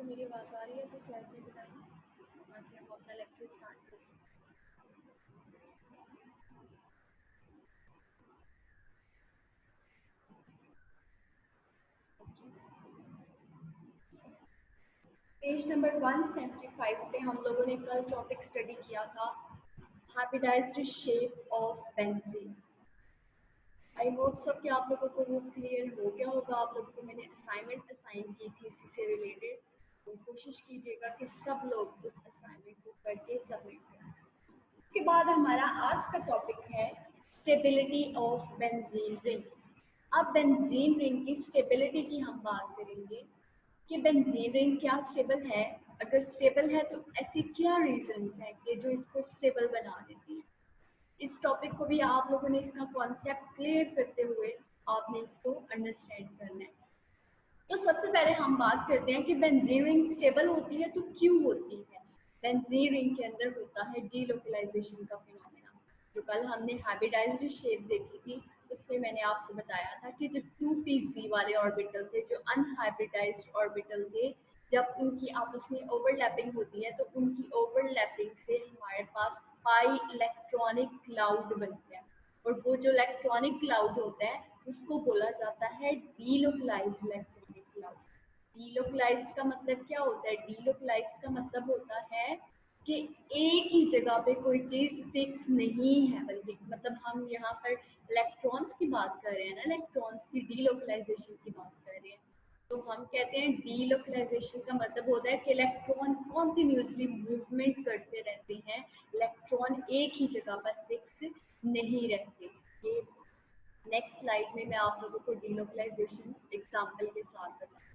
मेरी आवाज़ आ रही है तो चैट में बताइए ताकि हम अपना लेक्चर स्टार्ट कर सकें। पेज नंबर 175 पे हम लोगों ने कल टॉपिक स्टडी किया था hybridised shape of benzene. I hope सब कि आप लोगों को वो क्लियर हो गया होगा। आप लोगों को मैंने असाइनमेंट असाइन की थी इसी से रिलेटेड, तो कोशिश कीजिएगा कि सब लोग उस असाइनमेंट को करके सबमिट करें। इसके बाद हमारा आज का टॉपिक है स्टेबिलिटी ऑफ बेंजीन रिंग। अब बेंजीन रिंग की स्टेबिलिटी की हम बात करेंगे कि बेंजीन रिंग क्या स्टेबल है, अगर स्टेबल है तो ऐसी क्या रीजंस हैं कि जो इसको स्टेबल बना देती हैं। इस टॉपिक को भी आप लोगों ने इसका कॉन्सेप्ट क्लियर करते हुए आपने इसको अंडरस्टैंड करना है। तो सबसे पहले हम बात करते हैं कि बेंजीन रिंग स्टेबल होती है तो क्यों होती है। बेंजीन रिंग के अंदर होता है डीलोकलाइजेशन का फिनोमेना। जो कल हमने हाइब्रिडाइज्ड शेप देखी थी उसमें मैंने आपको बताया था कि जो 2p वाले ऑर्बिटल थे, जो अनहाइब्रिडाइज्ड ऑर्बिटल थे, जब उनकी आपस में ओवरलैपिंग होती है तो उनकी ओवरलैपिंग से हमारे पास पाई इलेक्ट्रॉनिक क्लाउड बनते हैं, और वो जो इलेक्ट्रॉनिक क्लाउड होता है उसको बोला जाता है डीलोकलाइज्ड इलेक्ट्रॉनिक क्लाउड। डीलोकलाइज्ड का मतलब क्या होता है? डीलोकलाइज्ड का मतलब होता है कि एक ही जगह पे कोई चीज फिक्स नहीं है, बल्कि मतलब हम यहाँ पर इलेक्ट्रॉन्स की बात कर रहे हैं ना, इलेक्ट्रॉन्स की डीलोकलाइजेशन की बात कर रहे हैं। तो हम कहते हैं डीलोकलाइजेशन का मतलब होता है कि इलेक्ट्रॉन कॉन्टिन्यूसली मूवमेंट करते रहते हैं, इलेक्ट्रॉन एक ही जगह पर फिक्स नहीं रहते। ये नेक्स्ट स्लाइड में मैं आप लोगों को डीलोकलाइजेशन एग्जाम्पल के साथ बताऊंगी।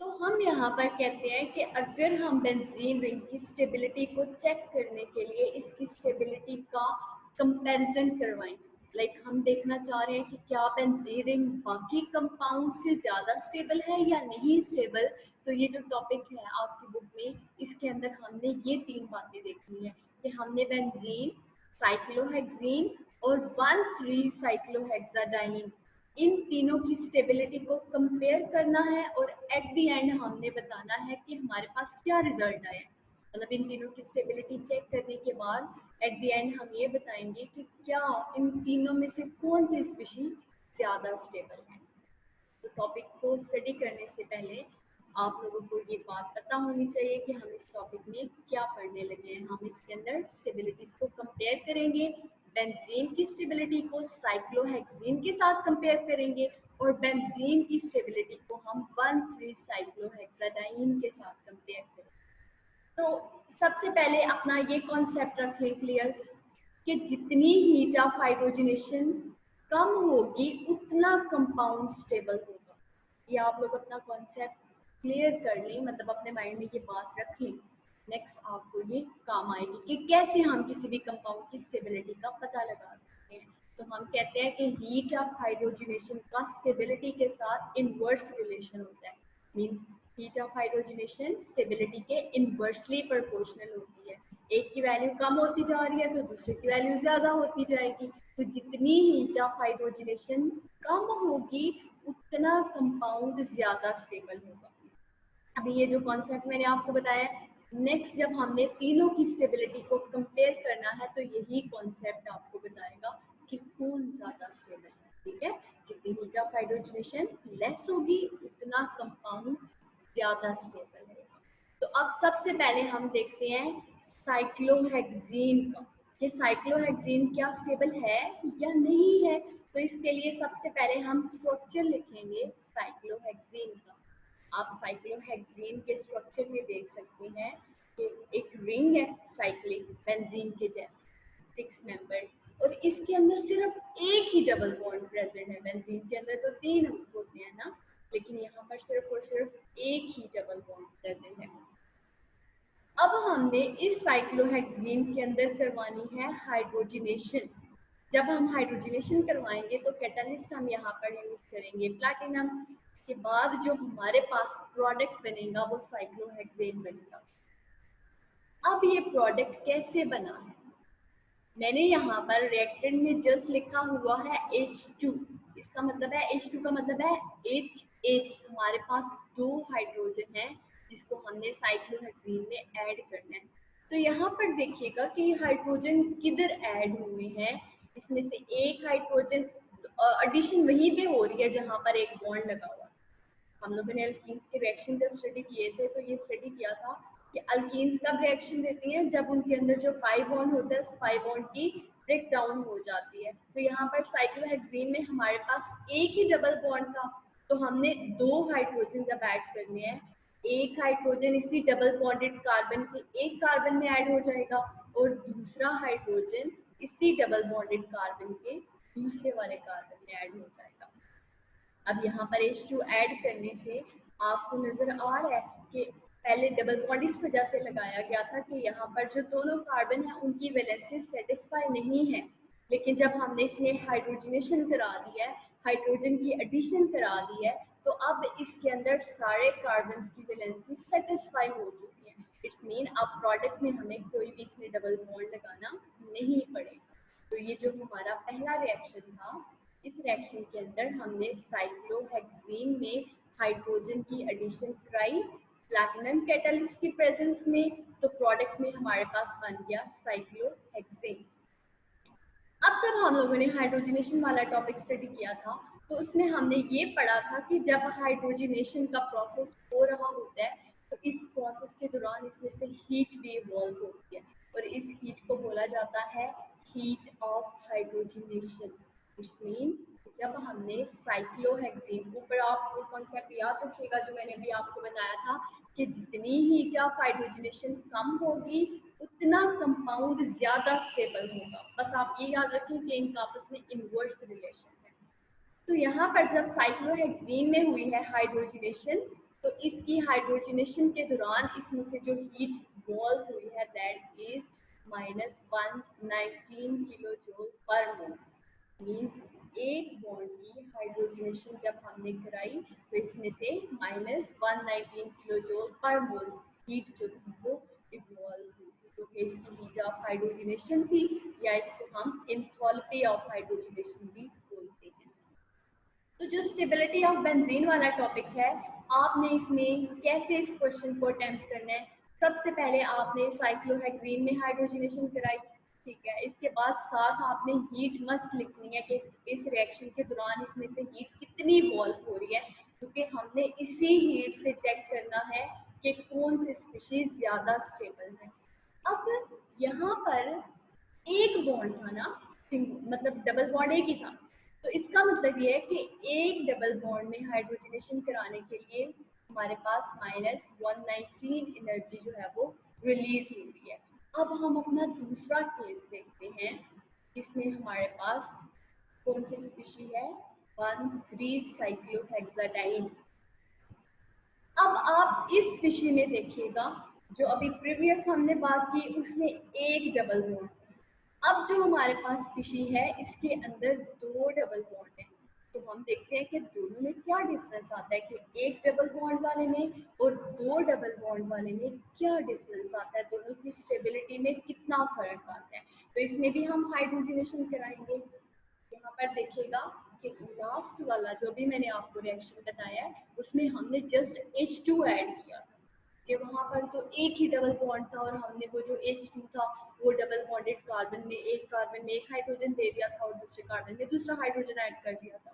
तो हम यहाँ पर कहते हैं कि अगर हम बेंजीन रिंग की स्टेबिलिटी को चेक करने के लिए इसकी स्टेबिलिटी का कंपैरिजन करवाएं, लाइक हम देखना चाह रहे हैं कि क्या बेंजीन रिंग बाकी कंपाउंड से ज़्यादा स्टेबल है या नहीं स्टेबल, तो ये जो टॉपिक है आपकी बुक में, इसके अंदर हमने ये 3 बातें देखनी है कि हमने बेंजीन, साइक्लोहेक्सीन और 1,3 साइक्लोहेक्साडाइन, इन तीनों की स्टेबिलिटी को कंपेयर करना है और एट द एंड हमने बताना है कि हमारे पास क्या रिजल्ट आया। मतलब इन तीनों की स्टेबिलिटी चेक करने के बाद एट द एंड हम ये बताएंगे कि क्या इन तीनों में से कौन सी स्पीशीज ज़्यादा स्टेबल है। तो टॉपिक को स्टडी करने से पहले आप लोगों को ये बात पता होनी चाहिए कि हम इस टॉपिक में क्या पढ़ने लगे हैं। हम इसके अंदर स्टेबिलिटीज को कंपेयर करेंगे, बेंजीन की स्टेबिलिटी को साइक्लोहेक्सीन के साथ कंपेयर करेंगे और बेंजीन की स्टेबिलिटी को हम 1,3 साइक्लोहेक्साडाइन के साथ कंपेयर करेंगे। तो सबसे पहले अपना ये कॉन्सेप्ट रखें क्लियर कि जितनी हीट ऑफ हाइड्रोजनेशन कम होगी उतना कंपाउंड स्टेबल होगा। ये आप लोग अपना कॉन्सेप्ट क्लियर कर लें, मतलब अपने माइंड में ये बात रख लें। नेक्स्ट आपको ये काम आएगी कि कैसे हम किसी भी कंपाउंड की स्टेबिलिटी का पता लगा सकते हैं। तो हम कहते हैं कि हीट ऑफ हाइड्रोजनेशन का स्टेबिलिटी के साथ इनवर्स रिलेशन होता है। Means heat of hydrogenation stability के इनवर्सली प्रोपोर्शनल होती है। एक की वैल्यू कम होती जा रही है तो दूसरे की वैल्यू ज़्यादा होती जाएगी। तो जितनी हीट ऑफ हाइड्रोजनेशन कम होगी उतना कंपाउंड ज़्यादा स्टेबल होगा। अभी ये जो कॉन्सेप्ट मैंने आपको बताया, नेक्स्ट जब हमने तीनों की स्टेबिलिटी को कंपेयर करना है तो यही कॉन्सेप्ट आपको बताएगा कि कौन ज़्यादा स्टेबल है। ठीक है, जितनी हीट ऑफ हाइड्रोजनेशन लेस होगी उतना कंपाउंड ज़्यादा स्टेबल है। तो अब सबसे पहले हम देखते हैं साइक्लोहेक्सीन का, कि साइक्लोहेक्सीन क्या स्टेबल है या नहीं है। तो इसके लिए सबसे पहले हम स्ट्रक्चर लिखेंगे साइक्लोहेक्सीन का। आप साइक्लोहेक्सीन के स्ट्रक्चर में देख सकते हैं कि एक रिंग है साइक्लिक बेंजीन के जैसे 6 मेंबर, और इसके अंदर सिर्फ एक ही डबल बॉन्ड प्रेजेंट है। बेंजीन के अंदर तो 3 होते हैं ना, लेकिन यहाँ पर सिर्फ और सिर्फ एक ही डबल बॉन्ड प्रेजेंट है। अब हमने इस साइक्लोहेक्सीन के अंदर करवानी है हाइड्रोजनेशन। जब हम हाइड्रोजनेशन करवाएंगे तो कैटलिस्ट हम यहाँ पर यूज करेंगे प्लैटिनम। इसके बाद जो हमारे पास प्रोडक्ट बनेगा वो साइक्लोहेक्सेन बनेगा। अब ये प्रोडक्ट कैसे बना है, मैंने यहाँ पर रिएक्टेंट में जस्ट लिखा हुआ है H2। इसका मतलब है H2 का मतलब है H हमारे पास दो हाइड्रोजन है जिसको हमने साइक्लोहेक्सीन में ऐड करना है। तो यहाँ पर देखिएगा कि हाइड्रोजन किधर ऐड हुए हैं। इसमें से एक हाइड्रोजन एडिशन वहीं पे हो रही है जहाँ पर एक बॉन्ड लगा हुआ है। हम लोगों ने अल्कीन्स के रिएक्शन जब स्टडी किए थे तो ये स्टडी किया था कि अल्कीन्स कब रिएक्शन देती हैं, जब उनके अंदर जो पाई बॉन्ड होता है उस पाई बॉन्ड की ब्रेक डाउन हो जाती है। तो यहाँ पर साइक्लोहेक्सीन में हमारे पास एक ही डबल बॉन्ड था, तो हमने दो हाइड्रोजन जब ऐड करने हैं, एक हाइड्रोजन इसी डबल बॉन्डेड कार्बन के एक कार्बन में ऐड हो जाएगा और दूसरा हाइड्रोजन इसी डबल बॉन्डेड कार्बन के दूसरे वाले कार्बन में ऐड हो जाएगा। अब यहाँ पर H2 ऐड करने से आपको नजर आ रहा है कि पहले डबल बॉन्ड इस वजह से लगाया गया था कि यहाँ पर जो दोनों कार्बन है उनकी वैलेंसी सेटिस्फाई नहीं है, लेकिन जब हमने इसमें हाइड्रोजनेशन करा दिया है, हाइड्रोजन की एडिशन करा दी है, तो अब इसके अंदर सारे कार्बन की वैलेंसी सेटिस्फाई हो चुकी है। इट्स मीन अब प्रोडक्ट में हमें कोई भी इसमें डबल बॉन्ड लगाना नहीं पड़ेगा। तो ये जो हमारा पहला रिएक्शन था, इस रिएक्शन के अंदर हमने साइक्लोहेक्सीन में हाइड्रोजन की एडिशन कराई प्लैटिनम कैटलिस्ट की प्रेजेंस में, तो प्रोडक्ट में हमारे पास बन गया साइक्लोहेक्सीन। अब जब हम लोगों ने हाइड्रोजनेशन वाला टॉपिक स्टडी किया था तो उसमें हमने ये पढ़ा था कि जब हाइड्रोजनेशन का प्रोसेस हो रहा होता है तो इस प्रोसेस के दौरान इसमें से हीट भी इवॉल्व होती है और इस हीट को बोला जाता है heat of hydrogenation. It's mean जब हमने साइक्लोहेक्सीन, ऊपर आप वो कॉन्सेप्ट याद रखिएगा जो मैंने अभी आपको बताया था कि जितनी हीट ऑफ हाइड्रोजनेशन कम होगी उतना कंपाउंड ज्यादा स्टेबल होगा। बस आप ये याद रखें कि इनका आपस में इनवर्स रिलेशन है। तो यहाँ पर जब साइक्लोहेक्सीन में हुई है हाइड्रोजनेशन, तो इसकी हाइड्रोजनेशन के दौरान इसमें से जो हीट इवॉल्व हुई है दैट इज -119 किलो जूल पर मोल। मीन्स एक बॉन्ड की हाइड्रोजनेशन जब हमने कराई तो इसमें से -119 किलो जूल पर मोल हीट जो थी वो इवॉल्व हुई थी, जो कि इसकी हीट ऑफ हाइड्रोजनेशन थी, या इसको हम एंथैल्पी ऑफ हाइड्रोजनेशन भी बोलते हैं। तो जो स्टेबिलिटी ऑफ बेंजीन वाला टॉपिक है, आपने इसमें कैसे इस क्वेश्चन को अटेम्प्ट करना है। सबसे पहले आपने साइक्लोहेक्सीन में हाइड्रोजनेशन कराई, ठीक है, इसके बाद साथ आपने हीट मस्ट लिखनी है कि इस रिएक्शन के दौरान इसमें से हीट कितनी इवॉल्व हो रही है, क्योंकि हमने इसी हीट से चेक करना है कि कौन सी स्पीशीज ज़्यादा स्टेबल है। अब यहाँ पर एक बॉन्ड था ना, मतलब डबल बॉन्ड एक ही था, तो इसका मतलब ये है कि एक डबल बॉन्ड में हाइड्रोजनेशन कराने के लिए हमारे पास -119 एनर्जी जो है वो रिलीज हो रही है। अब हम अपना दूसरा केस देखते हैं जिसमें हमारे पास कौन सी स्पीशी है, 1,3 साइक्लोहेक्साडाइन। अब आप इस स्पीशी में देखिएगा, जो अभी प्रीवियस हमने बात की उसमें एक डबल बॉन्ड, अब जो हमारे पास स्पीशी है इसके अंदर दो डबल बॉन्ड है। तो हम देखते हैं कि दोनों में क्या डिफरेंस आता है, कि एक डबल बॉन्ड वाले में और दो डबल बॉन्ड वाले में क्या डिफरेंस आता है, दोनों की स्टेबिलिटी में कितना फर्क आता है। तो इसमें भी हम हाइड्रोजनेशन कराएंगे। यहाँ पर देखिएगा कि लास्ट वाला जो भी मैंने आपको रिएक्शन बताया है उसमें हमने जस्ट H2 ऐड किया था, कि वहाँ पर तो एक ही डबल बॉन्ड था और हमने वो जो H2 था वो डबल बॉन्डेड कार्बन में एक हाइड्रोजन दे दिया था और दूसरे कार्बन में दूसरा हाइड्रोजन ऐड कर दिया था।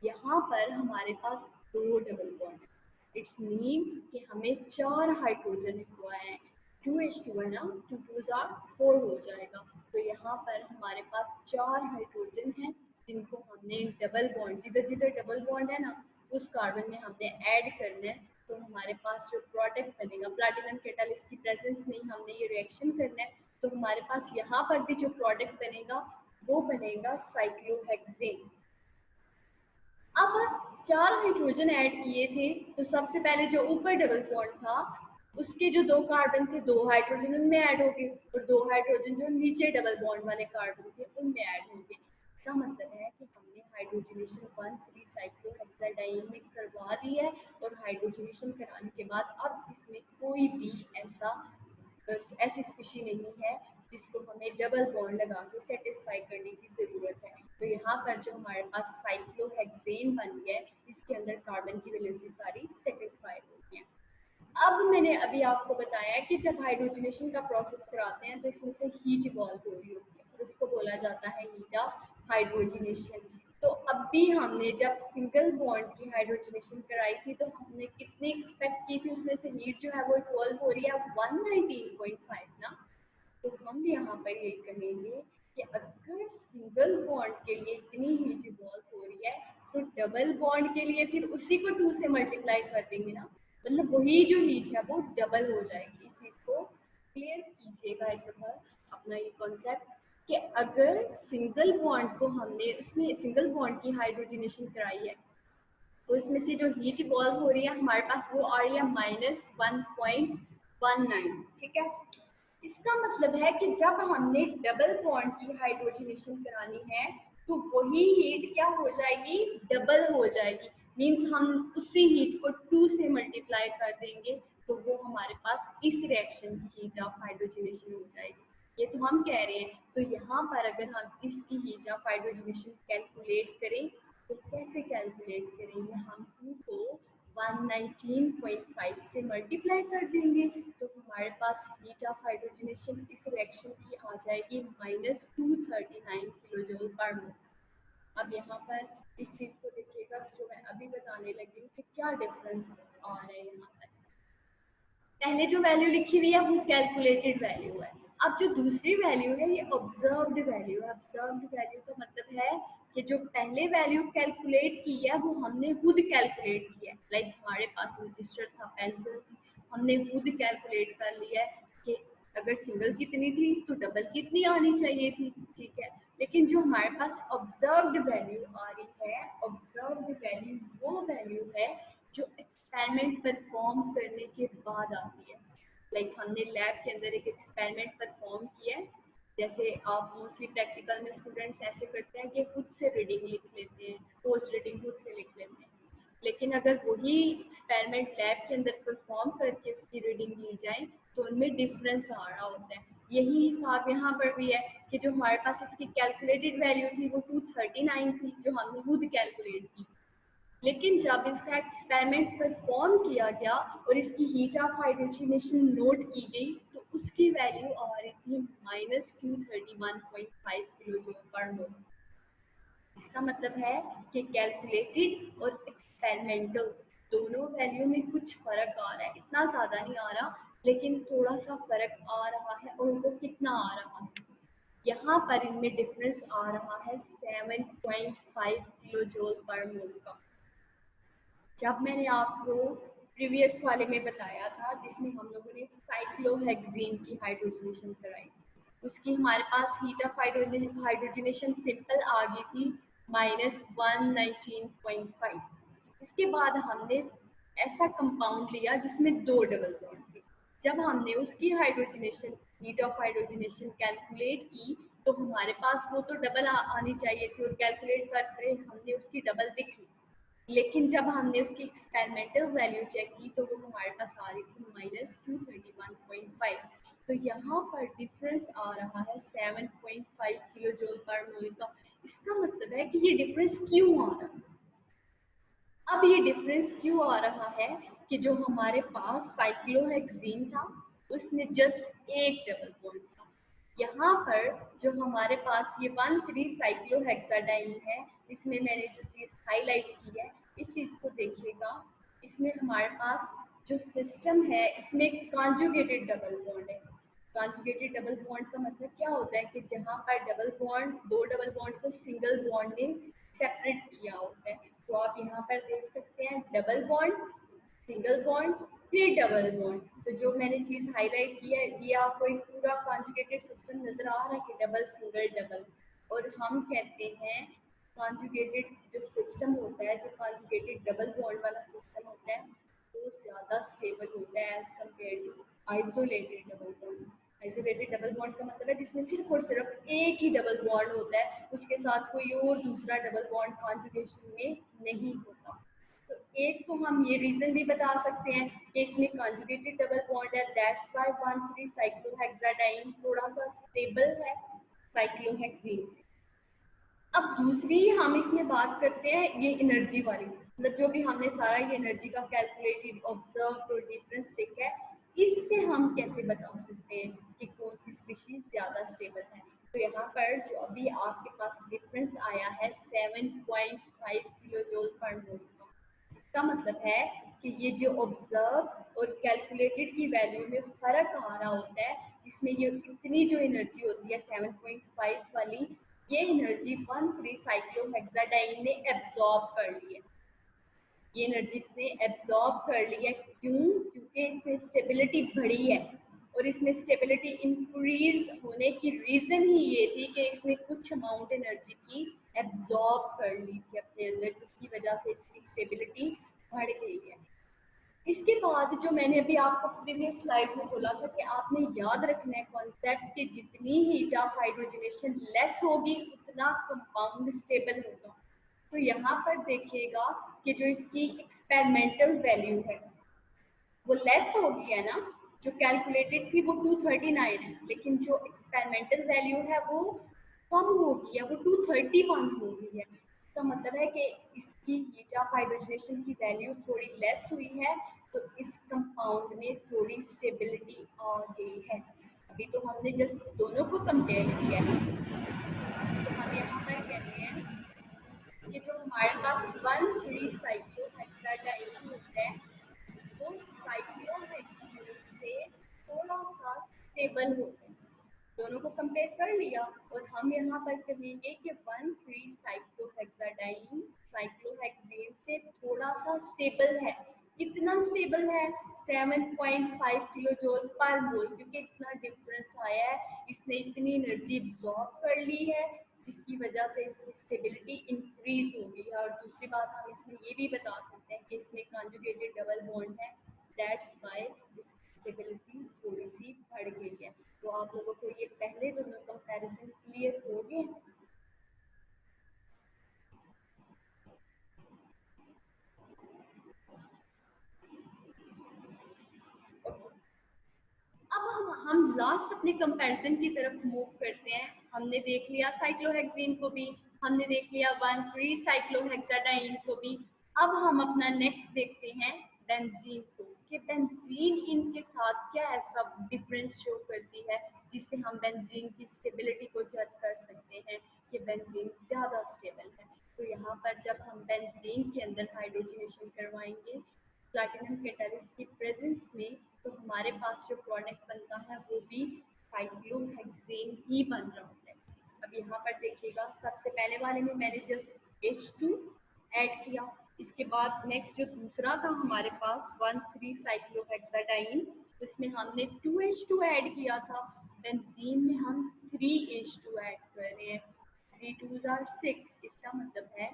यहाँ पर हमारे पास दो डबल बॉन्ड है। इट्स मीन कि हमें चार हाइड्रोजन हुआ है, 2H2 है ना, 2 2s are 4 हो जाएगा। तो यहाँ पर हमारे पास चार हाइड्रोजन हैं जिनको हमने डबल बॉन्ड, जिधर जिधर डबल बॉन्ड है ना उस कार्बन में हमने ऐड करना है। तो हमारे पास जो प्रोडक्ट बनेगा, प्लैटिनम कैटालिस्ट की प्रेजेंस में ही हमने ये रिएक्शन करना है, तो हमारे पास यहाँ पर भी जो प्रोडक्ट बनेगा वो बनेगा साइक्लोहेक्सेन। अब चार हाइड्रोजन ऐड किए थे, तो सबसे पहले जो ऊपर डबल बॉन्ड था उसके जो दो कार्बन थे, दो हाइड्रोजन उनमें ऐड हो गए और दो हाइड्रोजन जो नीचे डबल बॉन्ड वाले कार्बन थे उनमें ऐड हो गए। इसका मतलब है कि हमने हाइड्रोजनेशन 1,3 साइक्लोहेक्साडाइन में करवा दी है और हाइड्रोजनेशन कराने के बाद अब इसमें कोई भी ऐसी स्पीशी नहीं है जिसको हमें डबल बॉन्ड लगा के सेटिस्फाई करने की ज़रूरत है। तो यहाँ पर जो हमारे पास साइक्लोहेक्सेन बन गया है इसके अंदर कार्बन की वैलेंसी सारी सेटिस्फाई अब मैंने अभी आपको बताया कि जब हाइड्रोजनेशन का प्रोसेस कराते हैं तो इसमें से हीट इवॉल्व हो रही होती है और उसको बोला जाता है हीट ऑफ हाइड्रोजनेशन। तो अब भी हमने जब सिंगल बॉन्ड की हाइड्रोजनेशन कराई थी तो हमने कितनी एक्सपेक्ट की थी, उसमें से हीट जो है वो इवॉल्व हो रही है 119.5 ना। तो हम यहाँ पर ये कहेंगे कि अगर सिंगल बॉन्ड के लिए इतनी हीट इवॉल्व हो रही है तो डबल बॉन्ड के लिए फिर उसी को 2 से मल्टीप्लाई कर देंगे ना, मतलब वही जो हीट है वो डबल हो जाएगी। इस चीज को क्लियर कीजिएगा एक बार अपना ये कॉन्सेप्ट कि अगर सिंगल बॉन्ड को हमने उसमें सिंगल बॉन्ड की हाइड्रोजनेशन कराई है तो इसमें से जो हीट इवॉल्व हो रही है हमारे पास वो आ रही है -1.19। ठीक है, इसका मतलब है कि जब हमने डबल बॉन्ड की हाइड्रोजनेशन करानी है तो वही हीट क्या हो जाएगी, डबल हो जाएगी। मींस हम उसी हीट को 2 से मल्टीप्लाई कर देंगे तो वो हमारे पास इस रिएक्शन की हीट ऑफ हाइड्रोजनेशन हो जाएगी। ये तो हम कह रहे हैं। तो यहाँ पर अगर हम इसकी हीट ऑफ हाइड्रोजनेशन कैलकुलेट करें तो कैसे कैलकुलेट करेंगे, हम 2 को 119.5 से मल्टीप्लाई कर देंगे तो हमारे पास हीट ऑफ हाइड्रोजनेशन इस रिएक्शन की आ जाएगी -239 किलो जूल पर मोल। अब यहाँ पर इस चीज़ को देखिएगा जो मैं अभी बताने लगी हूँ कि क्या डिफरेंस आ रहा है। यहाँ पर पहले जो वैल्यू लिखी हुई है वो कैलकुलेटेड वैल्यू है। अब जो दूसरी वैल्यू है ये ऑब्जर्व्ड वैल्यू है। ऑब्जर्व्ड वैल्यू का मतलब है कि जो पहले वैल्यू कैलकुलेट की है वो हमने खुद कैलकुलेट की है। लाइक हमारे पास रजिस्टर था, पेंसिल थी, हमने खुद कैलकुलेट कर लिया है कि अगर सिंगल कितनी थी तो डबल कितनी आनी चाहिए थी। ठीक है, लेकिन जो हमारे पास ऑब्जर्व्ड वैल्यू आ रही है, ऑब्जर्व्ड वैल्यू वो वैल्यू है जो एक्सपेरिमेंट परफॉर्म करने के बाद आती है। लाइक हमने लैब के अंदर एक एक्सपेरिमेंट परफॉर्म किया है, जैसे आप मोस्टली प्रैक्टिकल में स्टूडेंट्स ऐसे करते हैं कि खुद से रीडिंग लिख लेते हैं, पोस्ट रीडिंग खुद से लिख लेते हैं। लेकिन अगर वही एक्सपेरिमेंट लैब के अंदर परफॉर्म करके उसकी रीडिंग ली जाए तो उनमें डिफरेंस आ रहा होता है। यही हिसाब यहाँ पर भी है कि जो हमारे पास इसकी कैलकुलेटेड वैल्यू थी वो 239 थी जो हमने खुद कैलकुलेट की। लेकिन जब इसका एक्सपेरिमेंट परफॉर्म किया गया और इसकी हीट ऑफ हाइड्रोजनेशन नोट की गई तो उसकी वैल्यू आ रही थी -231.5 किलो जूल पर मोल। इसका मतलब है कि कैलकुलेटेड और एक्सपेरिमेंटल दोनों वैल्यू में कुछ फर्क आ रहा है। इतना ज़्यादा नहीं आ रहा लेकिन थोड़ा सा फर्क आ रहा है। और वो कितना आ रहा है, यहाँ पर इनमें डिफरेंस आ रहा है 7.5 किलो जूल पर मोल का। जब मैंने आपको प्रीवियस वाले में बताया था जिसमें हम लोगों ने साइक्लोहेक्सीन की हाइड्रोजनेशन कराई, उसकी हमारे पास हीट ऑफ हाइड्रोजनेशन सिंपल आ गई थी -119.5। इसके बाद हमने ऐसा कंपाउंड लिया जिसमें 2 डबल बॉन्ड थे। जब हमने उसकी hydrogenation heat of hydrogenation calculate की तो हमारे पास वो तो डबल आनी चाहिए थी और कैलकुलेट करके हमने उसकी डबल लिख ली। लेकिन जब हमने उसकी एक्सपेरिमेंटल वैल्यू चेक की तो वो हमारे पास आ रही थी -231.5। तो यहाँ पर डिफरेंस आ रहा है 7.5 किलो जूल पर मोल का। इसका मतलब है कि ये डिफरेंस क्यों आ रहा है। अब ये डिफरेंस क्यों आ रहा है कि जो हमारे पास साइक्लोहेक्सीन था उसमें जस्ट एक डबल बॉन्ड था। यहाँ पर जो हमारे पास ये 1,3 साइक्लोहेक्साडाइन है, इसमें मैंने जो चीज़ हाईलाइट की है इस चीज़ को देखिएगा। इसमें हमारे पास जो सिस्टम है इसमें कॉन्जुगेटेड डबल बॉन्ड है। कॉन्जुगेटेड डबल बॉन्ड का मतलब क्या होता है कि जहाँ पर डबल बॉन्ड, 2 डबल बॉन्ड को सिंगल बॉन्ड ने सेपरेट किया होता है। तो आप यहाँ पर देख सकते हैं डबल बॉन्ड, सिंगल बॉन्ड, फिर डबल बॉन्ड। तो जो मैंने चीज़ हाईलाइट की है ये आपको एक पूरा कॉन्जुगेटेड सिस्टम नजर आ रहा है कि डबल सिंगल डबल। और हम कहते हैं कॉन्जुगेटेड जो सिस्टम होता है, जो कॉन्जुगेटेड डबल बॉन्ड वाला सिस्टम होता है वो ज़्यादा स्टेबल होता है as compare to isolated double bond. Isolated double bond का मतलब है जिसमें सिर्फ और सिर्फ एक ही डबल बॉन्ड होता है, उसके साथ कोई और दूसरा डबल बॉन्ड कॉन्जुगेशन में नहीं होता। तो एक तो हम ये रीजन भी बता सकते हैं कि इसमें कॉन्जुगेटेड डबल बॉन्ड है, दैट्स व्हाई 1,3 साइक्लोहेक्साडाइन थोड़ा सा स्टेबल है साइक्लोहेक्सीन से। अब दूसरी हम इसमें बात करते हैं ये एनर्जी वाली। मतलब जो भी हमने सारा ये एनर्जी का कैलकुलेटेड ऑब्जर्व और डिफरेंस देखा है, इससे हम कैसे बता सकते हैं कि कौन सी स्पीशीज ज़्यादा स्टेबल है। तो यहाँ पर जो अभी आपके पास डिफरेंस आया है 7.5 किलो जूल पर मोल का, इसका मतलब है कि ये जो ऑब्जर्व और कैलकुलेटेड की वैल्यू में फ़र्क आ रहा होता है, इसमें ये इतनी जो एनर्जी होती है 7.5 वाली, ये एनर्जी 1,3 साइक्लोहेक्साडाइन ने एब्जॉर्ब कर ली है। ये एनर्जी इसने एब्जॉर्ब कर ली है। क्यों? क्योंकि इसमें स्टेबिलिटी बढ़ी है, और इसमें स्टेबिलिटी इंक्रीज होने की रीज़न ही ये थी कि इसने कुछ अमाउंट एनर्जी की एब्जॉर्ब कर ली थी अपने अंदर, जिसकी वजह से इसकी स्टेबिलिटी बढ़ गई है। इसके बाद जो मैंने अभी आपको प्रीवियस स्लाइड में बोला था कि आपने याद रखना है कॉन्सेप्ट कि जितनी हीट ऑफ हाइड्रोजनेशन लेस होगी उतना कंपाउंड स्टेबल होगा। तो यहाँ पर देखिएगा कि जो इसकी एक्सपेरिमेंटल वैल्यू है वो लेस हो गई है ना, जो कैलकुलेटेड थी वो 239 है, लेकिन जो एक्सपेरिमेंटल वैल्यू है वो कम हो गई है, वो 231 हो गई है। इसका मतलब है कि इसकी हीट ऑफ हाइड्रोजनेशन की वैल्यू थोड़ी लेस हुई है, तो इस कंपाउंड में थोड़ी स्टेबिलिटी आ गई है। अभी तो हमने जस्ट दोनों को कंपेयर किया है। तो हम यहाँ पर कहते हैं कि जो हमारे पास 1,3 साइक्लोहेक्साडाइन होता है वो साइक्लोहेक्सेन से थोड़ा सा स्टेबल होते हैं। दोनों को कंपेयर कर लिया, और हम यहाँ पर कहेंगे कि 1,3 साइक्लोहेक्साडाइन साइक्लोहेक्सेन से थोड़ा सा स्टेबल है। कितना स्टेबल है? 7.5 किलो जूल पर मोल, क्योंकि इतना डिफरेंस आया है, इसने इतनी एनर्जी एब्जॉर्ब कर ली है, जिसकी वजह से इसकी स्टेबिलिटी इंक्रीज हो गई है। और दूसरी बात हम इसमें ये भी बता सकते हैं कि इसमें कॉन्जुगेटेड डबल बॉन्ड है, दैट्स वाई इसकी स्टेबिलिटी थोड़ी सी बढ़ गई है। तो आप लोगों को ये पहले दोनों कंपैरिजन क्लियर हो गए। अब हम लास्ट अपने कंपैरिजन की तरफ मूव करते हैं। हमने देख लिया साइक्लोहेक्सेन को भी, हमने देख लिया 1,3 साइक्लोहेक्साडाइन को भी। अब हम अपना नेक्स्ट देखते हैं बेंजीन को, कि बेंजीन इनके साथ क्या ऐसा डिफरेंस शो करती है जिससे हम बेंजीन की स्टेबिलिटी को जज कर सकते हैं कि बेंजीन ज़्यादा स्टेबल है। तो यहाँ पर जब हम बेंजीन के अंदर हाइड्रोजनेशन करवाएंगे प्लैटिनम कैटालिस्ट की प्रेजेंस में, तो हमारे पास जो प्रोडक्ट बनता है वो भी साइक्लोहेक्सेन ही बन रहा होता है। अब यहाँ पर देखिएगा, सबसे पहले वाले में मैंने जस्ट H2 ऐड किया, इसके बाद नेक्स्ट जो दूसरा था हमारे पास 1,3 साइक्लोहेक्साडाइन, उसमें हमने 2H2 ऐड किया था। बेंजीन में हम 3H2 ऐड कर रहे हैं, 3 2s are 6। इसका मतलब है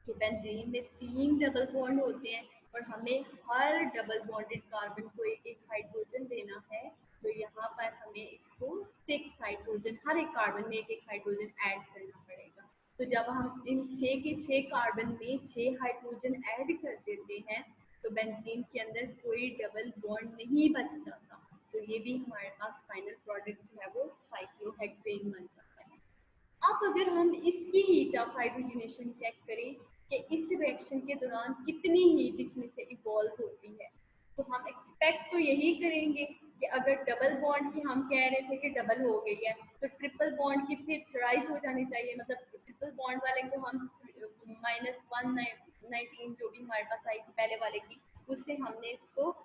कि बेंजीन में 3 डबल बॉन्ड होते हैं, और हमें हर डबल बॉन्डेड कार्बन को एक एक हाइड्रोजन देना है। तो यहाँ पर हमें इसको 6 हाइड्रोजन, हर एक कार्बन में एक एक हाइड्रोजन ऐड करना पड़ेगा। तो जब हम इन 6 के 6 कार्बन में 6 हाइड्रोजन ऐड कर देते हैं, तो बेंजीन के अंदर कोई डबल बॉन्ड नहीं बच जाता। तो ये भी हमारे पास फाइनल प्रोडक्ट जो है वो साइक्लोहेक्सेन बन जाता है। अब अगर हम इसकी हीट ऑफ हाइड्रोजनेशन चेक करें कि इस रिएक्शन के दौरान कितनी हीट इसमें से इवॉल्व होती है, तो हम एक्सपेक्ट तो यही करेंगे कि अगर डबल बॉन्ड की हम कह रहे थे कि डबल हो गई है, तो ट्रिपल बॉन्ड की फिर थ्राइस हो जानी चाहिए। मतलब ट्रिपल बॉन्ड वाले को हम -119 जो भी हमारे पास आई थी पहले वाले की, उससे हमने इसको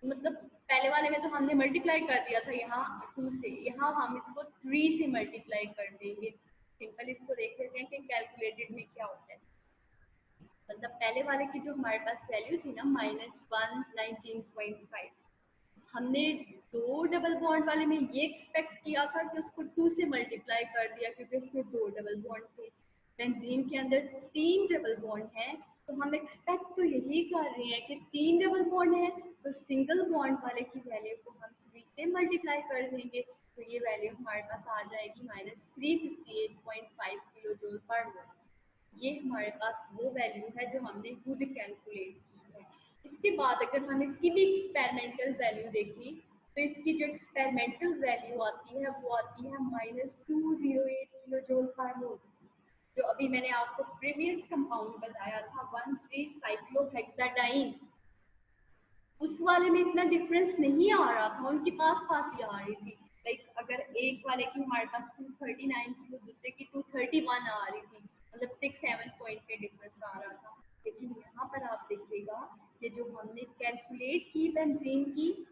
मतलब पहले वाले में तो हमने मल्टीप्लाई कर दिया था यहाँ 2 से, यहाँ हम इसको 3 से मल्टीप्लाई कर देंगे। सिंपल इसको देख लेते हैं कि कैलकुलेटेड में क्या होता है। मतलब पहले वाले की जो हमारे पास वैल्यू थी ना -119.5, हमने दो डबल बॉन्ड वाले में ये एक्सपेक्ट किया था कि उसको 2 से मल्टीप्लाई कर दिया, क्योंकि उसमें 2 डबल बॉन्ड थे। बेंजीन के अंदर 3 डबल बॉन्ड हैं, तो हम एक्सपेक्ट तो यही कर रहे हैं कि 3 डबल बॉन्ड है, तो सिंगल बॉन्ड वाले की वैल्यू को हम 3 से मल्टीप्लाई कर देंगे। तो ये वैल्यू हमारे पास आ जाएगी -358.5 किलो जूल पर मोल। ये हमारे पास वो वैल्यू है जो हमने खुद कैलकुलेट की है। इसके बाद अगर हम इसकी भी एक्सपेरिमेंटल वैल्यू देखें, तो इसकी जो एक्सपेरिमेंटल वैल्यू आती है वो आती है -208 किलो जूल पर मोल। जो अभी मैंने आपको प्रीवियस कंपाउंड बताया था 1,3-साइक्लोहेक्साडाइन, उस वाले में इतना डिफरेंस नहीं आ रहा था, उनके पास पास ही आ रही थी। लाइक अगर एक वाले की हमारे पास 239 थी तो दूसरे की 231 आ रही थी, मतलब 6-7 पॉइंट के डिफरेंस आ रहा था। लेकिन यहाँ पर आप देखिएगा कि जो हमने कैलकुलेट की बेंजीन की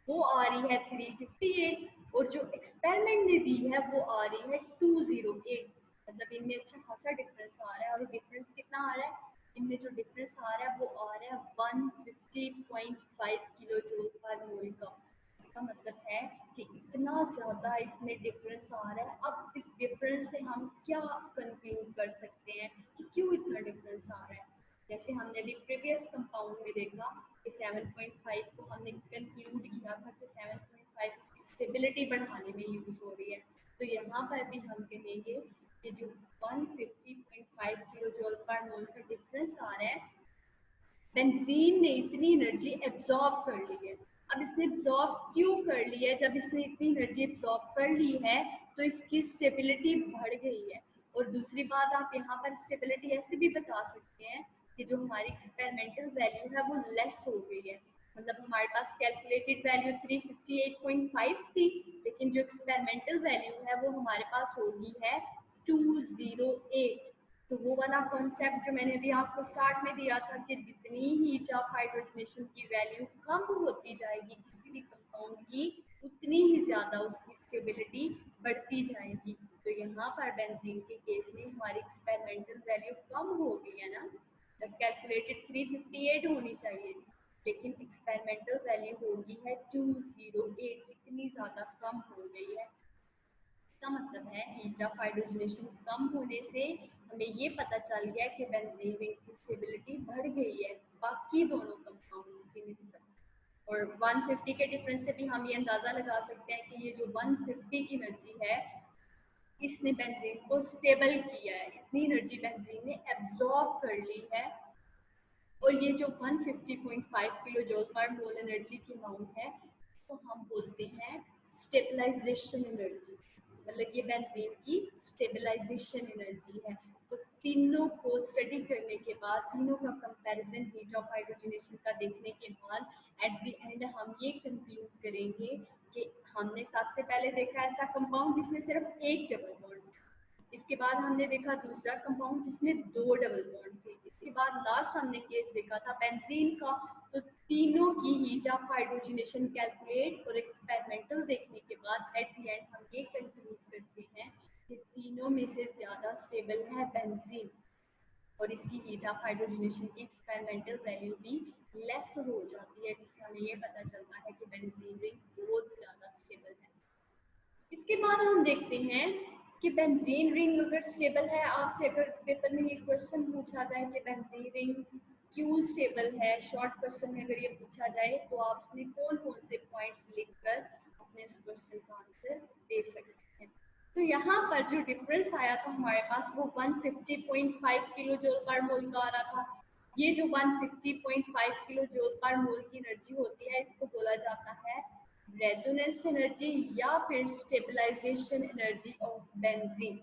वो आ रही है 358 और जो एक्सपेरिमेंट ने दी है वो आ रही है 208। मतलब इनमें अच्छा खासा डिफरेंस आ रहा है। और डिफरेंस कितना आ रहा है, इनमें जो डिफरेंस आ रहा है वो आ रहा है 150.5 किलो जूल पर मोल का। इसका मतलब है कि इतना ज़्यादा इसमें डिफरेंस आ रहा है। अब इस डिफरेंस से हम क्या कंक्लूड कर सकते हैं कि क्यों इतना डिफरेंस आ रहा है। जैसे हमने अभी प्रीवियस कंपाउंड में देखा कि 7.5 को हमने कंक्लूड किया था कि 7.5 की स्टेबिलिटी बढ़ाने में यूज हो रही है। तो यहाँ पर भी हम कहेंगे कि जो 150.5 किलो जूल पर मोल का डिफरेंस आ रहा है, बेंजीन ने इतनी एनर्जी एब्जॉर्ब कर ली है। अब इसने एब्जॉर्ब क्यों कर ली है, जब इसने इतनी एनर्जी एब्जॉर्ब कर ली है तो इसकी स्टेबिलिटी बढ़ गई है। और दूसरी बात, आप यहाँ पर स्टेबिलिटी ऐसे भी बता सकते हैं कि जो हमारी एक्सपेरिमेंटल वैल्यू है वो लेस हो गई है। मतलब हमारे पास कैलकुलेटेड वैल्यू 358.5 थी, लेकिन जो एक्सपेरिमेंटल वैल्यू है वो हमारे पास होगी है 208। तो वो वाला कॉन्सेप्ट जो मैंने अभी आपको स्टार्ट में दिया था कि जितनी हीट ऑफ हाइड्रोजनेशन की वैल्यू कम होती जाएगी किसी भी कंपाउंड की, उतनी ही ज़्यादा उसकी स्टेबिलिटी बढ़ती जाएगी। तो यहाँ पर बेंजीन के केस में हमारी एक्सपेरिमेंटल वैल्यू कम हो गई है ना। जब कैलकुलेटेड 358 होनी चाहिए थी, लेकिन एक्सपेरिमेंटल वैल्यू होगी है 208, इतनी ज़्यादा कम हो गई है। इसका मतलब है हीट ऑफ हाइड्रोजनेशन कम होने से हमें ये पता चल गया कि बेंजीन रिंग की स्टेबिलिटी बढ़ गई है बाकी दोनों कंपाउंड की निस्बत। और 150 के डिफरेंस से भी हम ये अंदाज़ा लगा सकते हैं कि ये जो 150 की एनर्जी है इसने बेंजीन को स्टेबल किया है, इतनी एनर्जी बेंजीन ने एब्जॉर्ब कर ली है। और ये जो 150.5 किलो जूल पर मोल एनर्जी की अमाउंट है इसको हम बोलते हैं स्टेबलाइजेशन एनर्जी। मतलब ये बेंजीन की स्टेबलाइजेशन एनर्जी है। तो तीनों को स्टडी करने के बाद, तीनों का कंपैरिजन हीट ऑफ हाइड्रोजनेशन का देखने के बाद एट द एंड हम ये कंक्लूड करेंगे कि हमने सबसे पहले देखा ऐसा कंपाउंड जिसमें सिर्फ एक डबल बॉन्ड, इसके बाद हमने देखा दूसरा कंपाउंड जिसमें 2 डबल बॉन्ड थे, इसके बाद लास्ट हमने केस देखा था बेंजीन का। तो तीनों की हीट ऑफ हाइड्रोजनेशन कैलकुलेट और एक्सपेरिमेंटल देखने के बाद एट द एंड हम ये कंक्लूड करते हैं कि तीनों में से ज़्यादा स्टेबल है बेंजीन, और इसकी हीट ऑफ हाइड्रोजनेशन की एक्सपेरिमेंटल वैल्यू भी लेस हो जाती है, जिससे हमें ये पता चलता है कि बेंजीन रिंग बहुत ज़्यादा स्टेबल है। इसके बाद हम देखते हैं कि बेंजीन रिंग अगर स्टेबल है, आपसे अगर पेपर में ये क्वेश्चन पूछा जाए कि बेंजीन रिंग क्यों स्टेबल है, शॉर्ट क्वेश्चन में अगर ये पूछा जाए तो आप उसमें कौन कौन से पॉइंट्स लिखकर अपने उस क्वेश्चन का आंसर दे सकते हैं। तो यहाँ पर जो डिफरेंस आया था हमारे पास वो 150.5 किलो जूल पर मोल का आ रहा था। ये जो 150.5 किलो जूल पर मोल की एनर्जी होती है इसको बोला जाता है रेजोनेंस एनर्जी या फिर stabilization energy of benzene.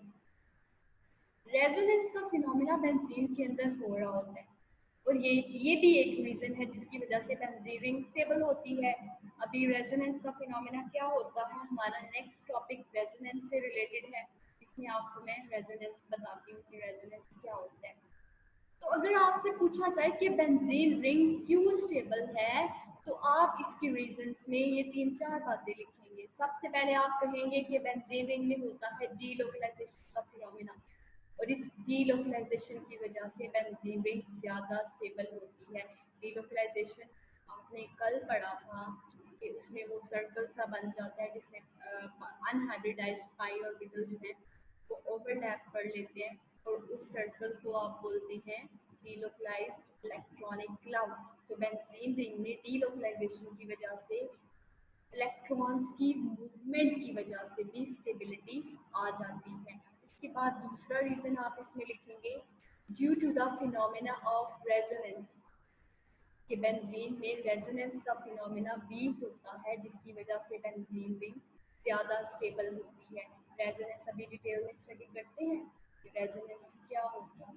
Resonance का फिनोमिना बेंजीन के अंदर हो रहा होता है, और ये भी एक रीज़न है जिसकी वजह से बेंजीन रिंग स्टेबल होती है। अभी रेजोनेंस का फिनोमिना क्या होता है, हमारा नेक्स्ट टॉपिक रेजोनेंस से रिलेटेड है, इसमें आपको मैं रेजोनेंस बताती हूँ कि रेजोनेंस क्या होता है। तो अगर आपसे पूछा जाए कि बेंजीन रिंग क्यों स्टेबल है, तो आप इसके रीजंस में ये 3-4 बातें लिखेंगे। सबसे पहले आप कहेंगे कि बेंजीन रिंग में होता है डीलोकलाइजेशन का फिनोमिना, और इस डीलोकलाइजेशन की वजह से बेंजीन रिंग ज़्यादा स्टेबल होती है। डीलोकलाइजेशन आपने कल पढ़ा था कि उसमें वो सर्कल सा बन जाता है जिसमें अनहाइब्रिडाइज्ड पाई ऑर्बिटल जो है वो ओवरलैप कर लेते हैं, और उस सर्कल को आप बोलते हैं डीलोकलाइज्ड इलेक्ट्रॉनिक क्लाउड। तो बेंजीन रिंग में डीलोकलाइजेशन की वजह से इलेक्ट्रॉन्स की मूवमेंट की वजह से भी स्टेबिलिटी आ जाती है। इसके बाद दूसरा रीज़न आप इसमें लिखेंगे due to the phenomena of resonance, कि बेंजीन में रेजोनेंस का फिनोमेना भी होता है जिसकी वजह से बेंजीन रिंग ज़्यादा स्टेबल होती है। रेजोनेंस अभी डिटेल में स्टडी करते हैं, रेजोनेंस क्या होता है,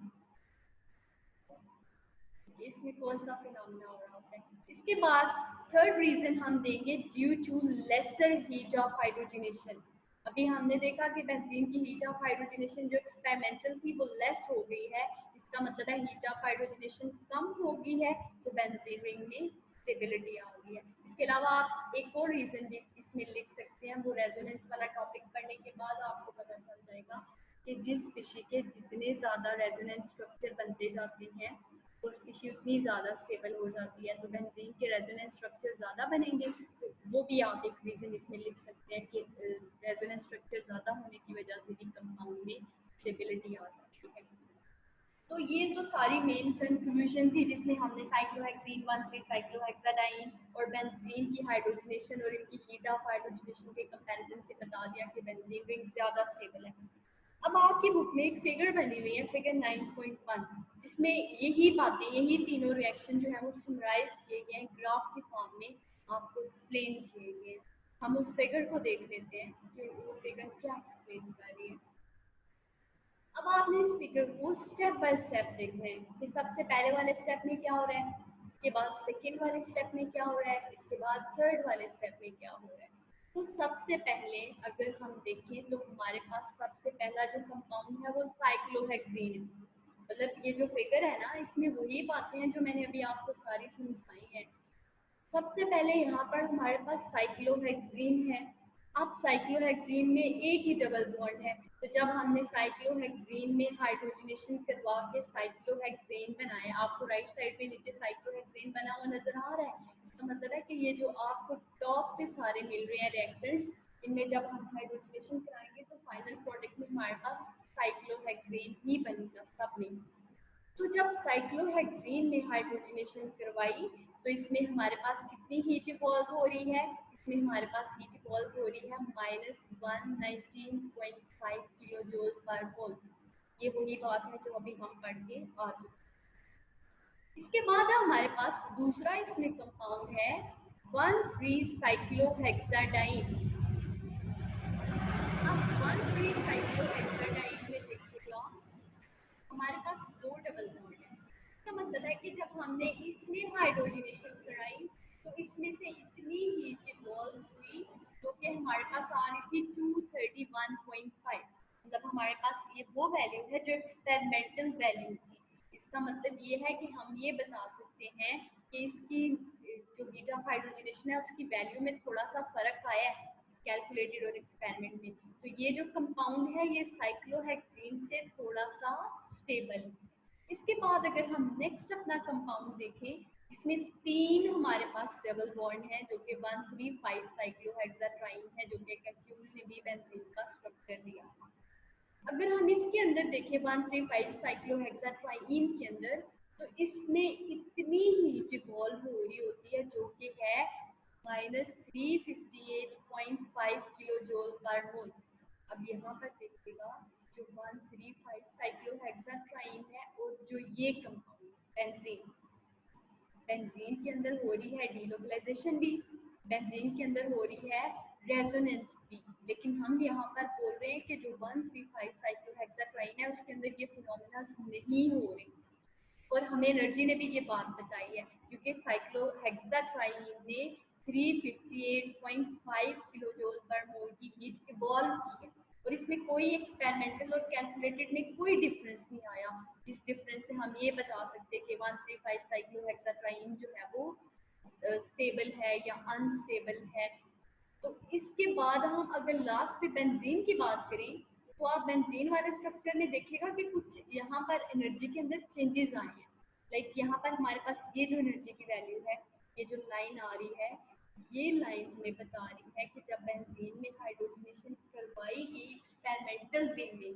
इसमें कौन सा फिनोमेना हो रहा होता है। इसके बाद थर्ड रीजन हम देंगे due to lesser heat of hydrogenation. अभी हमने देखा कि बेंजीन की हीट ऑफ हाइड्रोजनेशन जो एक्सपेरिमेंटल थी वो लेस हो गई है, इसका मतलब है हीट ऑफ हाइड्रोजनेशन कम हो गई है, तो बेंजीन रिंग में स्टेबिलिटी आ गई है। इसके अलावा आप एक और रीजन भी इसमें लिख सकते हैं, वो रेजोनेंस वाला टॉपिक पढ़ने के बाद आपको पता चल जाएगा कि जिस स्पीशी के जितने ज़्यादा रेजोनेंस स्ट्रक्चर बनते जाते हैं वो स्पीशी उतनी ज़्यादा स्टेबल हो जाती है। तो बेंजीन के रेजोनेंस स्ट्रक्चर ज़्यादा बनेंगे, तो वो भी आप एक रीज़न इसमें लिख सकते हैं कि रेजोनेंस स्ट्रक्चर ज़्यादा होने की वजह से भी कंपाउंड में स्टेबिलिटी आ जाती है। तो ये तो सारी मेन कंक्लूजन थी जिसमें हमने साइक्लोहेक्सीन 1,3 साइक्लोहेक्साडाइन और बेंजीन की हाइड्रोजनेशन और इनकी हीट ऑफ हाइड्रोजनेशन के कंपैरिजन से बता दिया कि बेंजीन रिंग ज़्यादा स्टेबल है। अब आपकी बुक में एक फिगर बनी हुई है, फिगर 9.1, जिसमें यही बातें, यही तीनों रिएक्शन जो है वो समराइज किए गए हैं, ग्राफ की फॉर्म में आपको एक्सप्लेन किए गए हैं। हम उस फिगर को देख लेते हैं कि वो फिगर क्या एक्सप्लेन कर रही है। अब आपने इस फिगर को स्टेप बाय स्टेप देखना है कि सबसे पहले वाले स्टेप में क्या हो रहा है, इसके बाद सेकेंड वाले स्टेप में क्या हो रहा है, इसके बाद थर्ड वाले स्टेप में क्या हो रहा है। तो सबसे पहले अगर हम देखें तो हमारे पास सबसे पहला जो कंपाउंड है वो साइक्लोहेक्सीन है। मतलब ये जो फिगर है ना, इसमें वही बातें हैं जो मैंने अभी आपको सारी समझाई हैं। सबसे पहले यहाँ पर हमारे पास साइक्लोहेक्सीन है। अब साइक्लोहेक्सीन में एक ही डबल बॉन्ड है, तो जब हमने साइक्लोहेक्सीन में हाइड्रोजनेशन करवा के साइक्लोहेक्सेन बनाया, आपको राइट साइड पे नीचे साइक्लोहेक्सेन बना हुआ नजर आ रहा है, इसका मतलब है कि ये जो आपको टॉप पे सारे मिल रहे हैं रिएक्टेंट्स, इनमें जब हम हाइड्रोजनेशन कराएंगे तो फाइनल प्रोडक्ट में हमारे पास साइक्लोहेक्सेन ही बनेगा सब में। तो जब साइक्लोहेक्सीन में हाइड्रोजनेशन करवाई तो इसमें हमारे पास कितनी हीट इवॉल्व हो रही है, इसमें हमारे पास हीट इवॉल्व हो रही है -119.5 किलो जूल पर मोल। ये वही बात है जो अभी हम पढ़ के आ चुके। इसके बाद हमारे पास दूसरा इसमें कंपाउंड है 1,3 साइक्लोहेक्साडाइन। अब 1,3 साइक्लोहेक्साडाइन में देखिएगा हमारे पास दो डबल बॉन्ड है। इसका मतलब है कि जब हमने इसमें हाइड्रोजनेशन कराई तो इसमें से इतनी हीट इवॉल्व हुई जो कि हमारे पास आ रही थी 231.5। मतलब हमारे पास ये वो वैल्यू है जो एक्सपेरिमेंटल वैल्यू थी। इसका मतलब ये है कि हम ये बता सकते हैं कि इसकी जो हीट ऑफ हाइड्रोजनेशन है उसकी वैल्यू में थोड़ा सा फर्क आया है कैलकुलेटेड और एक्सपेरिमेंट में। तो ये जो कंपाउंड है ये साइक्लोहेक्सीन से थोड़ा सा स्टेबल है। इसके बाद अगर हम नेक्स्ट अपना कंपाउंड देखें, इसमें तीन हमारे पास डबल बॉन्ड है जो कि 1,3,5 साइक्लोहेक्साट्राइन है, जो कि कैप्सूल ने भी बेंजीन का स्ट्रक्चर दिया था। अगर हम इसके अंदर देखें 1,3,5 साइक्लोहेक्साट्राइन के अंदर, तो इसमें इतनी हीट इवॉल्व हो रही होती है जो कि है -358.5 किलो जूल पर मोल। अब यहाँ पर देखिएगा जो 1,3,5 साइक्लोहेक्साट्राइन है और जो ये कंपाउंड बेंजीन, बेंजीन के अंदर हो रही है डीलोकलाइजेशन भी, बेंजीन के अंदर हो रही है रेजोनेंस भी, लेकिन हम यहाँ पर बोल रहे हैं कि जो 1,3,5 साइक्लोहेक्साट्राइन है उसके अंदर ये फिनोमेना नहीं हो रहे। और हमें एनर्जी ने भी ये बात बताई है क्योंकि साइक्लोहेक्साट्राइन ने 358.5 किलो जूल पर मोल की हीट इवॉल्व की है और इसमें कोई एक्सपेरिमेंटल और कैलकुलेटेड में कोई डिफरेंस नहीं आया, जिस डिफरेंस से हम ये बता सकते हैं कि 1,3,5 साइक्लोहेक्साट्राइन जो है वो स्टेबल है या अनस्टेबल है। तो इसके बाद हम अगर लास्ट पे बेंजीन की बात करें तो आप बेंजीन वाले स्ट्रक्चर में देखिएगा कि कुछ यहाँ पर एनर्जी के अंदर चेंजेस आए हैं। लाइक यहाँ पर हमारे पास ये जो एनर्जी की वैल्यू है, ये जो लाइन आ रही है, ये लाइन हमें बता रही है कि जब बेंजीन में हाइड्रोजनेशन करवाई गई एक्सपेरिमेंटल वे में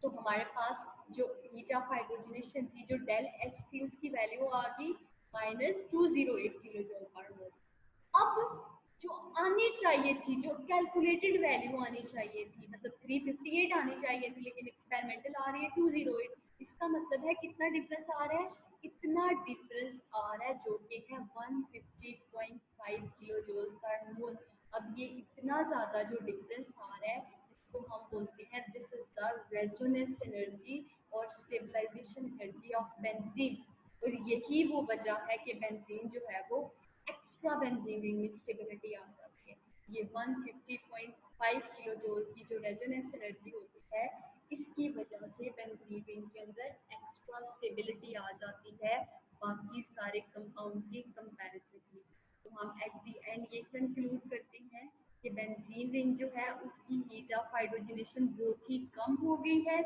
तो हमारे पास जो हीट ऑफ हाइड्रोजनेशन थी जो डेल एच थी उसकी वैल्यू आ गई -208 किलो जूल पर मोल। अब जो आनी चाहिए थी, जो कैलकुलेटेड वैल्यू आनी चाहिए थी, मतलब 358 आनी चाहिए थी लेकिन एक्सपेरिमेंटल आ रही है 208। इसका मतलब है कितना डिफरेंस आ रहा है, इतना डिफरेंस आ रहा है जो कि है 150.5 किलो जूल पर मोल। अब ये इतना ज़्यादा जो डिफरेंस आ रहा है इसको हम बोलते हैं this is the resonance energy और स्टेबलाइजेशन एनर्जी ऑफ बेंजीन। और यही वो वजह है कि बेंजीन जो है वो एक्स्ट्रा बेंजीन रिंग में स्टेबिलिटी आ जाती है। ये 150.5 किलो जूल की जो रेजोनेंस एनर्जी होती है, इसकी वजह से बेंजीन रिंग के अंदर एक्स्ट्रा स्टेबिलिटी आ जाती है बाकी सारे कंपाउंड के कंपैरिजन में। तो हम एट द एंड ये कंक्लूड करते हैं कि बेंजीन रिंग जो है उसकी हीट ऑफ हाइड्रोजनेशन बहुत ही कम हो गई है।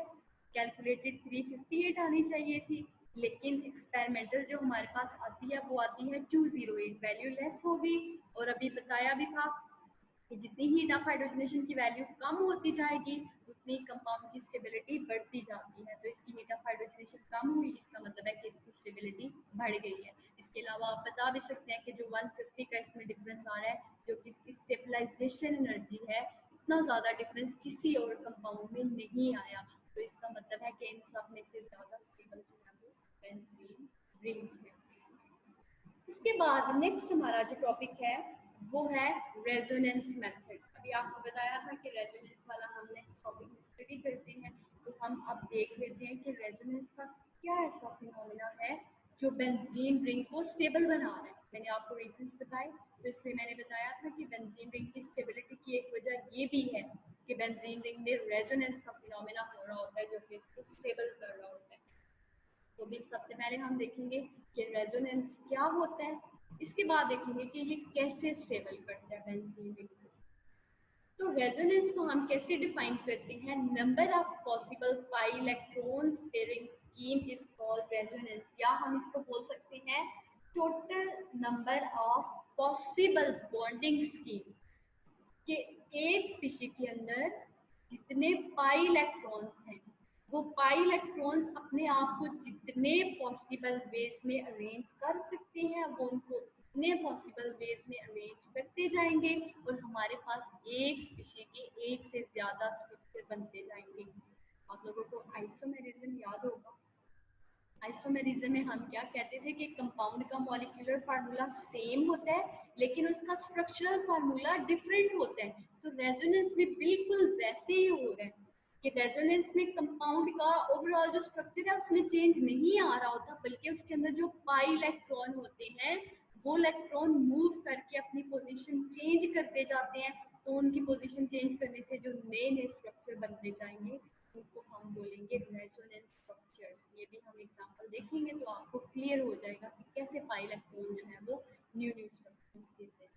कैलकुलेटेड 358 आनी चाहिए थी, लेकिन एक्सपेरिमेंटल जो हमारे पास आती है वो आती है 208, वैल्यू लेस हो गई। और अभी बताया भी था कि जितनी हीट ऑफ हाइड्रोजनेशन की वैल्यू कम होती जाएगी उतनी कंपाउंड की स्टेबिलिटी बढ़ती जाती है। तो इसकी हीट ऑफ हाइड्रोजनेशन कम हुई, इसका मतलब है कि इसकी स्टेबिलिटी बढ़ गई है। इसके अलावा आप बता भी सकते हैं कि जो 150 का इसमें डिफरेंस आ रहा है, जो कि इसकी स्टेबलाइजेशन एनर्जी है, इतना ज़्यादा डिफरेंस किसी और कंपाउंड में नहीं आया। तो इसका मतलब है कि इन सब में से ज़्यादा स्टेबल जो है वो बेंजीन रिंग है। इसके बाद नेक्स्ट हमारा जो टॉपिक है वो है रेजोनेंस मेथड। अभी आपको बताया था कि रेजोनेंस वाला हम नेक्स्ट टॉपिक में स्टडी करते हैं। तो हम अब देख लेते हैं कि रेजोनेंस का क्या ऐसा फिनोमिना है जो बेंजीन रिंग को स्टेबल बना रहा है। मैंने आपको रीजंस बताए, तो इसलिए मैंने बताया था कि बेंजीन रिंग की स्टेबिलिटी की एक वजह ये भी है कि बेंजीन रिंग में रेजोनेंस का फिनोमिना हो रहा होता है जो कि इसको स्टेबल कर रहा होता है। तो भी सबसे पहले हम देखेंगे कि रेजोनेंस क्या होता है, इसके बाद देखेंगे कि ये कैसे स्टेबल करता है बेंजीन रिंग को। तो रेजोनेंस को हम कैसे डिफाइन करते हैं, number of possible pi electrons pairing scheme is called resonance, या हम इसको बोल सकते हैं total number of possible bonding scheme, कि एक स्पीशी के अंदर जितने पाई इलेक्ट्रॉन्स हैं, वो पाई इलेक्ट्रॉन्स अपने आप को जितने पॉसिबल वेज में अरेंज कर सकते हैं वो उनको उतने पॉसिबल वेज में अरेंज करते जाएंगे और हमारे पास एक स्पीशी के एक से ज़्यादा स्ट्रक्चर बनते जाएंगे। आप लोगों को आइसोमेरिज्म याद होगा। आइसोमेरिज्म में हम क्या कहते थे कि कंपाउंड का मॉलिक्यूलर फार्मूला सेम होता है लेकिन उसका स्ट्रक्चरल फार्मूला डिफरेंट होता है। तो रेजोनेंस में बिल्कुल वैसे ही हो रहा है कि रेजोनेंस में कंपाउंड का ओवरऑल जो स्ट्रक्चर है उसमें चेंज नहीं आ रहा होता, बल्कि उसके अंदर जो पाई इलेक्ट्रॉन होते हैं वो इलेक्ट्रॉन मूव करके अपनी पोजीशन चेंज करते जाते हैं। तो उनकी पोजीशन चेंज करने से जो नए नए स्ट्रक्चर बनते जाएंगे उनको हम बोलेंगे रेजोनेंस स्ट्रक्चर्स। ये भी हम एग्जांपल देखेंगे तो आपको क्लियर हो जाएगा कि कैसे पाई इलेक्ट्रॉन जो है वो न्यू न्यू स्ट्रक्चर्स देते हैं।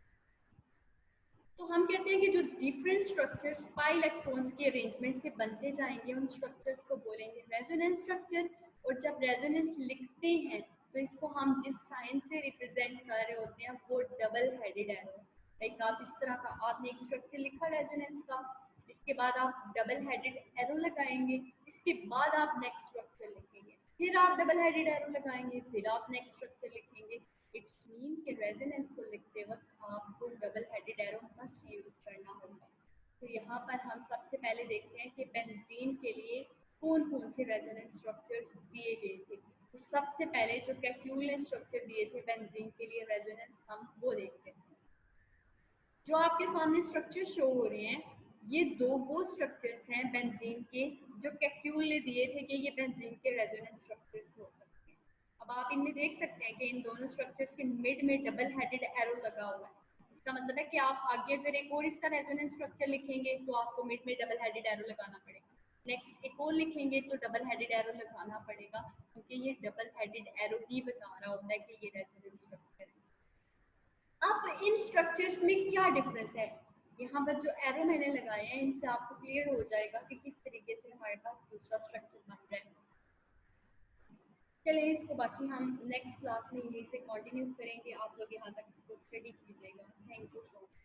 तो हम कहते हैं कि जो डिफरेंट स्ट्रक्चर्स पाई इलेक्ट्रॉन्स के अरेंजमेंट से बनते जाएंगे उन स्ट्रक्चर्स को बोलेंगे रेजोनेंस स्ट्रक्चर। और जब रेजोनेंस लिखते हैं तो इसको हम जिस साइन से रिप्रेजेंट कर रहे होते हैं वो डबल हेडेड एरो। लाइक आप इस तरह का आपने एक स्ट्रक्चर लिखा रेजोनेंस का, इसके बाद आप डबल हेडेड एरो लगाएंगे, इसके बाद आप नेक्स्ट स्ट्रक्चर लिखेंगे, फिर आप डबल हेडेड एरो लगाएंगे, फिर आप नेक्स्ट स्ट्रक्चर लिखेंगे। इट्स मीन कि रेजोनेंस को लिखते वक्त आपको double headed arrow must use करना होगा। तो यहाँ पर हम सबसे पहले देखते हैं कि बेंजीन के लिए कौन कौन से रेजोनेंस स्ट्रक्चर्स दिए गए थे। तो सबसे पहले जो कैक्यूल ने स्ट्रक्चर दिए थे बेंजीन के लिए रेजोनेंस, हम वो देखते हैं। जो आपके सामने स्ट्रक्चर शो हो रहे हैं ये दो वो स्ट्रक्चर्स हैं बेंजीन के जो कैक्यूल ने दिए थे कि ये बेंजीन के रेजोनेंस स्ट्रक्चर्स हो सकते हैं। अब आप इनमें देख सकते हैं कि इन दोनों स्ट्रक्चर्स के मिड में डबल हेडेड एरो लगा हुआ है। इसका मतलब है कि आप आगे अगर एक और इसका रेजोनेंस स्ट्रक्चर लिखेंगे तो आपको मिड में डबल हेडेड एरो लगाना पड़ेगा, नेक्स्ट एक और लिखेंगे तो डबल हेडेड एरो लगाना पड़ेगा, क्योंकि ये डबल हेडेड एरो ही बता रहा होता है कि ये रेजोनेंस स्ट्रक्चर है। अब इन स्ट्रक्चर्स में क्या डिफरेंस है, यहाँ पर जो एरो मैंने लगाए हैं इनसे आपको क्लियर हो जाएगा कि किस तरीके से हमारे पास दूसरा स्ट्रक्चर बन रहा है। चलिए इसको बाकी हम नेक्स्ट क्लास में यहीं से कंटिन्यू करेंगे। आप लोग यहाँ तक इसको स्टडी कीजिएगा। Thank you so much.